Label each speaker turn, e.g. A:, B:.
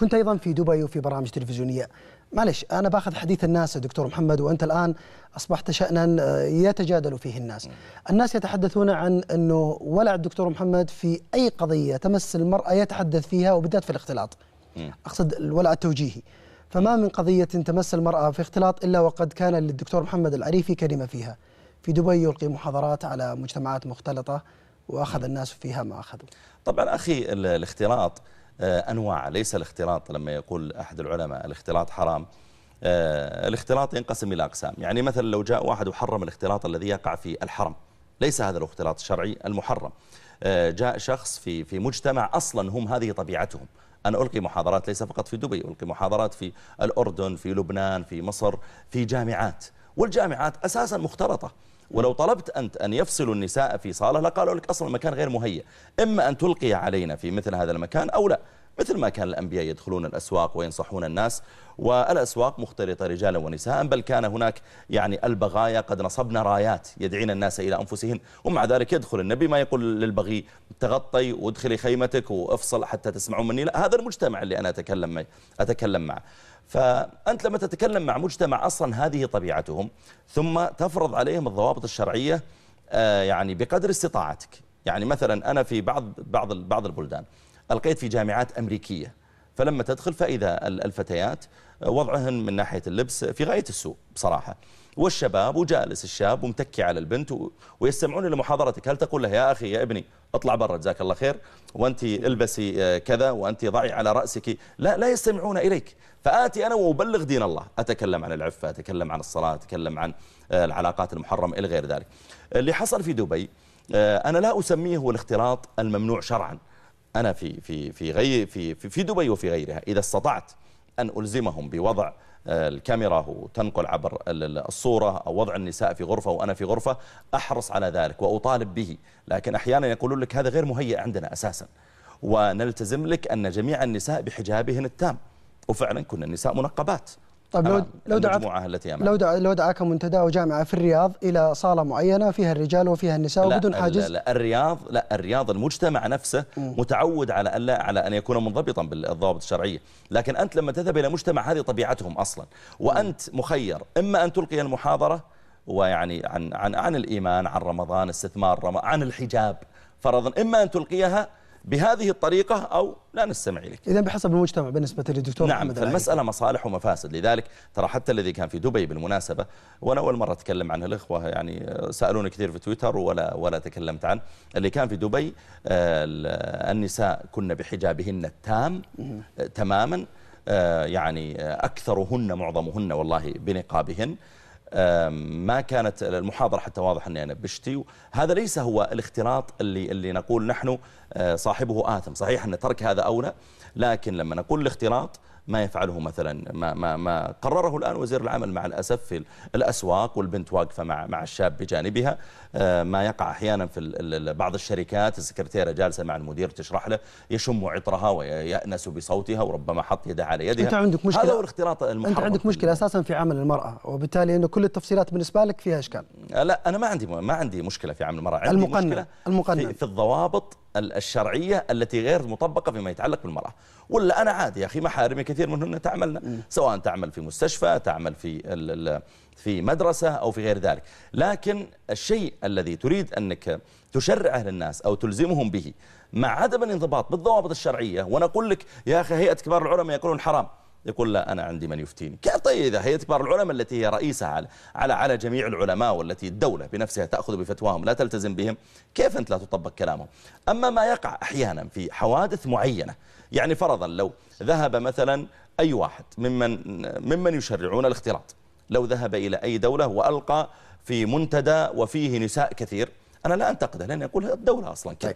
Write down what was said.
A: كنت أيضا في دبي وفي برامج تلفزيونية. معلش أنا باخذ حديث الناس دكتور محمد، وأنت الآن أصبحت شأنا يتجادل فيه الناس. الناس يتحدثون عن أنه ولع الدكتور محمد في أي قضية تمس المرأة يتحدث فيها، وبالذات في الاختلاط. أقصد الولع التوجيهي. فما من قضية تمس المرأة في اختلاط إلا وقد كان للدكتور محمد العريفي كلمة فيها. في دبي يلقي محاضرات على مجتمعات مختلطة وأخذ الناس فيها ما أخذوا.
B: طبعا أخي الاختلاط أنواع، ليس الاختلاط لما يقول أحد العلماء الاختلاط حرام. الاختلاط ينقسم إلى أقسام. يعني مثلا لو جاء واحد وحرم الاختلاط الذي يقع في الحرم، ليس هذا الاختلاط الشرعي المحرم. جاء شخص في مجتمع أصلا هم هذه طبيعتهم. أنا ألقي محاضرات ليس فقط في دبي، ألقي محاضرات في الأردن، في لبنان، في مصر، في جامعات، والجامعات أساسا مختلطة. ولو طلبت أنت أن يفصلوا النساء في صالة لقالوا لك أصلا المكان غير مهيأ، إما أن تلقي علينا في مثل هذا المكان أو لا. مثل ما كان الأنبياء يدخلون الأسواق وينصحون الناس، والأسواق مختلطة رجالا ونساء، بل كان هناك يعني البغايا قد نصبنا رايات يدعين الناس إلى أنفسهن، ومع ذلك يدخل النبي ما يقول للبغي تغطي وادخلي خيمتك وافصل حتى تسمعون مني، لا، هذا المجتمع اللي أنا أتكلم معه. فأنت لما تتكلم مع مجتمع أصلا هذه طبيعتهم، ثم تفرض عليهم الضوابط الشرعية يعني بقدر استطاعتك. يعني مثلا أنا في بعض البلدان ألقيت في جامعات أمريكية، فلما تدخل فإذا الفتيات وضعهن من ناحية اللبس في غاية السوء بصراحة، والشباب وجالس الشاب ومتكي على البنت ويستمعون لمحاضرتك. هل تقول له يا أخي يا ابني اطلع برا جزاك الله خير، وأنت البسي كذا، وأنت ضعي على رأسك؟ لا يستمعون إليك. فآتي أنا وأبلغ دين الله، أتكلم عن العفة، أتكلم عن الصلاة، أتكلم عن العلاقات المحرمة إلى غير ذلك. اللي حصل في دبي أنا لا أسميه هو الاختلاط الممنوع شرعا. أنا في دبي وفي غيرها إذا استطعت أن ألزمهم بوضع الكاميرا وتنقل عبر الصورة أو وضع النساء في غرفة وأنا في غرفة، أحرص على ذلك وأطالب به. لكن أحيانا يقولون لك هذا غير مهيأ عندنا أساسا، ونلتزم لك أن جميع النساء بحجابهن التام، وفعلا كنا النساء منقبات.
A: طيب لو دعاك منتدى وجامعة في الرياض إلى صالة معينة فيها الرجال وفيها النساء وبدون حاجز؟
B: لا الرياض المجتمع نفسه متعود على أن يكون منضبطا بالضوابط الشرعية. لكن أنت لما تذهب إلى مجتمع هذه طبيعتهم أصلا، وأنت مخير إما أن تلقي المحاضرة ويعني عن الإيمان، عن رمضان، استثمار عن الحجاب فرضا، إما أن تلقيها بهذه الطريقة أو لا نستمع إليك.
A: إذن بحسب المجتمع بالنسبة للدكتور محمد.
B: نعم، فالمسألة مصالح ومفاسد. لذلك ترى حتى الذي كان في دبي بالمناسبة، وأنا أول مرة أتكلم عنه، الإخوة يعني سألوني كثير في تويتر ولا تكلمت عنه. اللي كان في دبي النساء كن بحجابهن التام تماما، يعني أكثرهن معظمهن والله بنقابهن. ما كانت المحاضرة حتى واضح أني أنا بشتي. هذا ليس هو الاختلاط اللي نقول نحن صاحبه آثم. صحيح أن ترك هذا أولى، لكن لما نقول الاختلاط ما يفعله مثلا ما قرره الآن وزير العمل مع الأسف في الأسواق، والبنت واقفة مع الشاب بجانبها. ما يقع أحيانا في بعض الشركات السكرتيرة جالسة مع المدير تشرح له، يشم عطرها ويأنس بصوتها وربما حط يده على يدها.
A: أنت عندك مشكلة،
B: هذا هو الاختلاط المحرم.
A: أنت عندك مشكلة أساسا في عمل المرأة، وبالتالي أنه كل التفصيلات بالنسبة لك فيها إشكال.
B: لا، أنا ما عندي مشكلة في عمل المرأة، عندي مشكلة في الضوابط الشرعية التي غير مطبقة فيما يتعلق بالمرأة. ولا أنا عادي يا أخي، محارمي كثير منهن تعملنا، سواء تعمل في مستشفى، تعمل في مدرسة أو في غير ذلك. لكن الشيء الذي تريد أنك تشرعه للناس أو تلزمهم به مع عدم الانضباط بالضوابط الشرعية، ونقول لك يا أخي هيئة كبار العلماء يقولون حرام، يقول لا أنا عندي من يفتيني. كيف طيب إذا هيئة كبار العلماء التي هي رئيسة على جميع العلماء، والتي الدولة بنفسها تأخذ بفتواهم لا تلتزم بهم، كيف أنت لا تطبق كلامهم؟ أما ما يقع أحيانا في حوادث معينة، يعني فرضا لو ذهب مثلا أي واحد ممن يشرعون الاختلاط، لو ذهب إلى أي دولة وألقى في منتدى وفيه نساء كثير، أنا لا أنتقده، لأن يقول الدولة أصلا كذا.